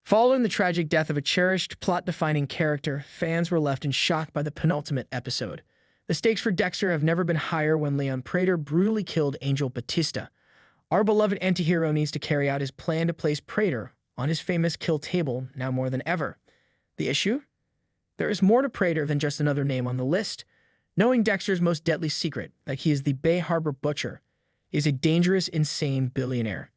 Following the tragic death of a cherished, plot-defining character, fans were left in shock by the penultimate episode. The stakes for Dexter have never been higher when Leon Prater brutally killed Angel Batista. Our beloved antihero needs to carry out his plan to place Prater on his famous kill table now more than ever. The issue? There is more to Prater than just another name on the list. Knowing Dexter's most deadly secret, that he is the Bay Harbor Butcher, is a dangerous, insane billionaire.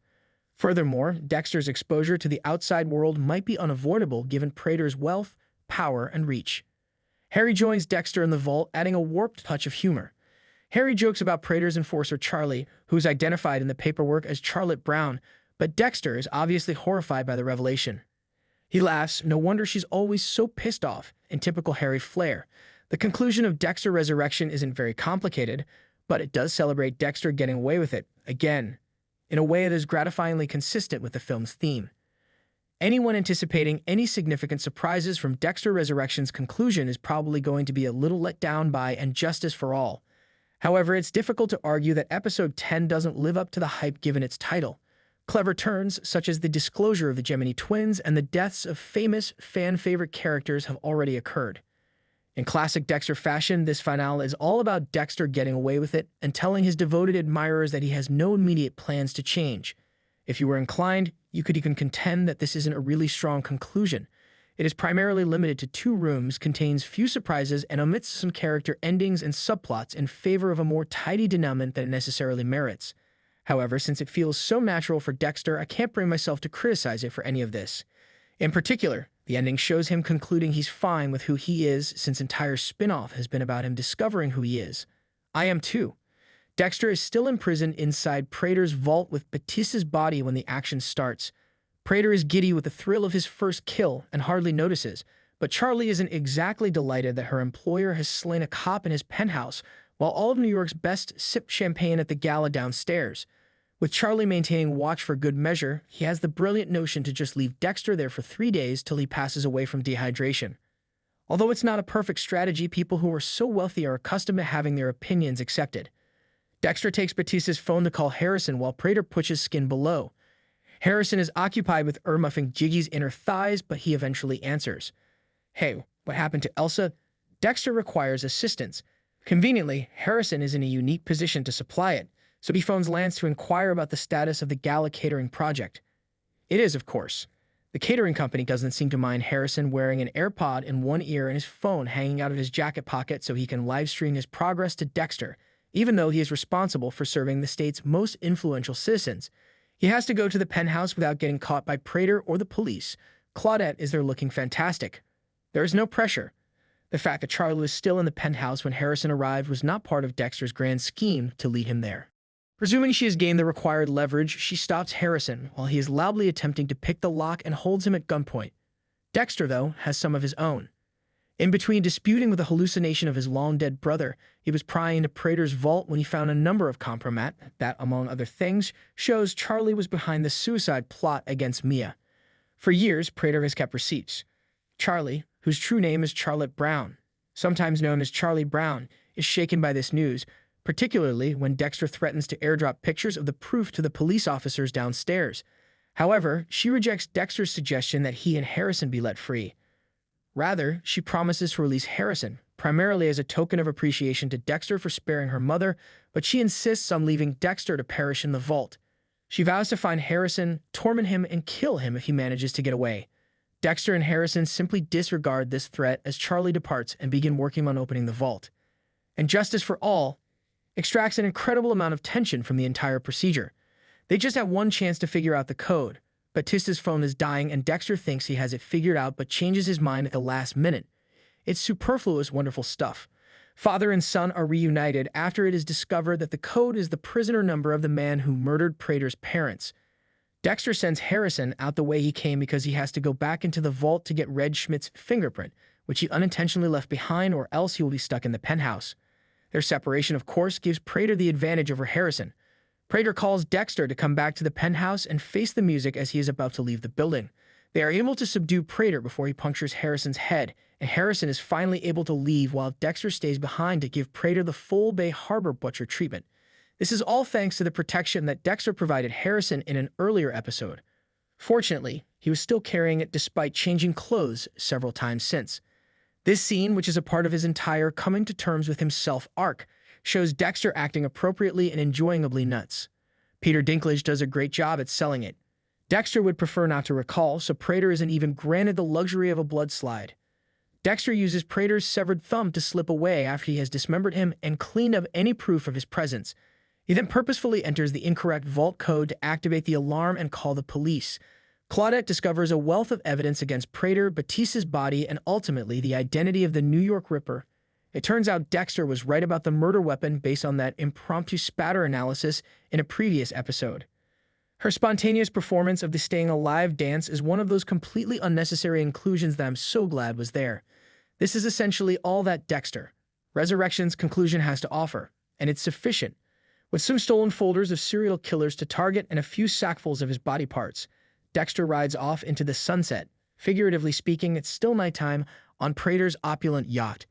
Furthermore, Dexter's exposure to the outside world might be unavoidable given Prater's wealth, power, and reach. Harry joins Dexter in the vault, adding a warped touch of humor. Harry jokes about Prater's enforcer Charlie, who is identified in the paperwork as Charlotte Brown, but Dexter is obviously horrified by the revelation. He laughs, no wonder she's always so pissed off, in typical Harry flair. The conclusion of Dexter Resurrection isn't very complicated, but it does celebrate Dexter getting away with it, again, in a way that is gratifyingly consistent with the film's theme. Anyone anticipating any significant surprises from Dexter Resurrection's conclusion is probably going to be a little let down by And Justice for All. However, it's difficult to argue that Episode 10 doesn't live up to the hype given its title. Clever turns, such as the disclosure of the Gemini twins and the deaths of famous, fan-favorite characters have already occurred. In classic Dexter fashion, this finale is all about Dexter getting away with it and telling his devoted admirers that he has no immediate plans to change. If you were inclined, you could even contend that this isn't a really strong conclusion. It is primarily limited to 2 rooms, contains few surprises, and omits some character endings and subplots in favor of a more tidy denouement than it necessarily merits. However, since it feels so natural for Dexter, I can't bring myself to criticize it for any of this. In particular, the ending shows him concluding he's fine with who he is, since entire spin-off has been about him discovering who he is. I am too. Dexter is still imprisoned inside Prater's vault with Batista's body when the action starts. Prater is giddy with the thrill of his first kill and hardly notices, but Charlie isn't exactly delighted that her employer has slain a cop in his penthouse, while all of New York's best sip champagne at the gala downstairs. With Charlie maintaining watch for good measure, he has the brilliant notion to just leave Dexter there for 3 days till he passes away from dehydration. Although it's not a perfect strategy, people who are so wealthy are accustomed to having their opinions accepted. Dexter takes Batista's phone to call Harrison while Prater pushes skin below. Harrison is occupied with muffing Jiggy's inner thighs, but he eventually answers. Hey, what happened to Elsa? Dexter requires assistance. Conveniently, Harrison is in a unique position to supply it, so he phones Lance to inquire about the status of the gala catering project. It is, of course. The catering company doesn't seem to mind Harrison wearing an AirPod in one ear and his phone hanging out of his jacket pocket so he can live-stream his progress to Dexter, even though he is responsible for serving the state's most influential citizens. He has to go to the penthouse without getting caught by Prater or the police. Claudette is there looking fantastic. There is no pressure. The fact that Charlie was still in the penthouse when Harrison arrived was not part of Dexter's grand scheme to lead him there. Presuming she has gained the required leverage, she stops Harrison while he is loudly attempting to pick the lock and holds him at gunpoint. Dexter, though, has some of his own. In between disputing with the hallucination of his long-dead brother, he was prying into Prater's vault when he found a number of compromat that, among other things, shows Charlie was behind the suicide plot against Mia. For years, Prater has kept receipts. Charlie, whose true name is Charlotte Brown, sometimes known as Charlie Brown, is shaken by this news, particularly when Dexter threatens to airdrop pictures of the proof to the police officers downstairs. However, she rejects Dexter's suggestion that he and Harrison be let free. Rather, she promises to release Harrison, primarily as a token of appreciation to Dexter for sparing her mother, but she insists on leaving Dexter to perish in the vault. She vows to find Harrison, torment him, and kill him if he manages to get away. Dexter and Harrison simply disregard this threat as Charlie departs and begin working on opening the vault. And Justice for All extracts an incredible amount of tension from the entire procedure. They just have one chance to figure out the code. Batista's phone is dying and Dexter thinks he has it figured out but changes his mind at the last minute. It's superfluous, wonderful stuff. Father and son are reunited after it is discovered that the code is the prisoner number of the man who murdered Prater's parents. Dexter sends Harrison out the way he came because he has to go back into the vault to get Red Schmidt's fingerprint, which he unintentionally left behind, or else he will be stuck in the penthouse. Their separation, of course, gives Prater the advantage over Harrison. Prater calls Dexter to come back to the penthouse and face the music as he is about to leave the building. They are able to subdue Prater before he punctures Harrison's head, and Harrison is finally able to leave while Dexter stays behind to give Prater the full Bay Harbor Butcher treatment. This is all thanks to the protection that Dexter provided Harrison in an earlier episode. Fortunately, he was still carrying it despite changing clothes several times since. This scene, which is a part of his entire coming to terms with himself arc, shows Dexter acting appropriately and enjoyably nuts. Peter Dinklage does a great job at selling it. Dexter would prefer not to recall, so Prater isn't even granted the luxury of a blood slide. Dexter uses Prater's severed thumb to slip away after he has dismembered him and cleaned up any proof of his presence. He then purposefully enters the incorrect vault code to activate the alarm and call the police. Claudette discovers a wealth of evidence against Prater, Batista's body, and ultimately the identity of the New York Ripper. It turns out Dexter was right about the murder weapon based on that impromptu spatter analysis in a previous episode. Her spontaneous performance of the staying alive dance is one of those completely unnecessary inclusions that I'm so glad was there. This is essentially all that Dexter, Resurrection's conclusion has to offer, and it's sufficient. With some stolen folders of serial killers to target and a few sackfuls of his body parts, Dexter rides off into the sunset. Figuratively speaking, it's still nighttime on Prater's opulent yacht.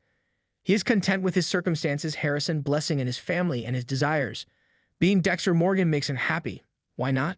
He is content with his circumstances, Harrison blessing in his family and his desires. Being Dexter Morgan makes him happy. Why not?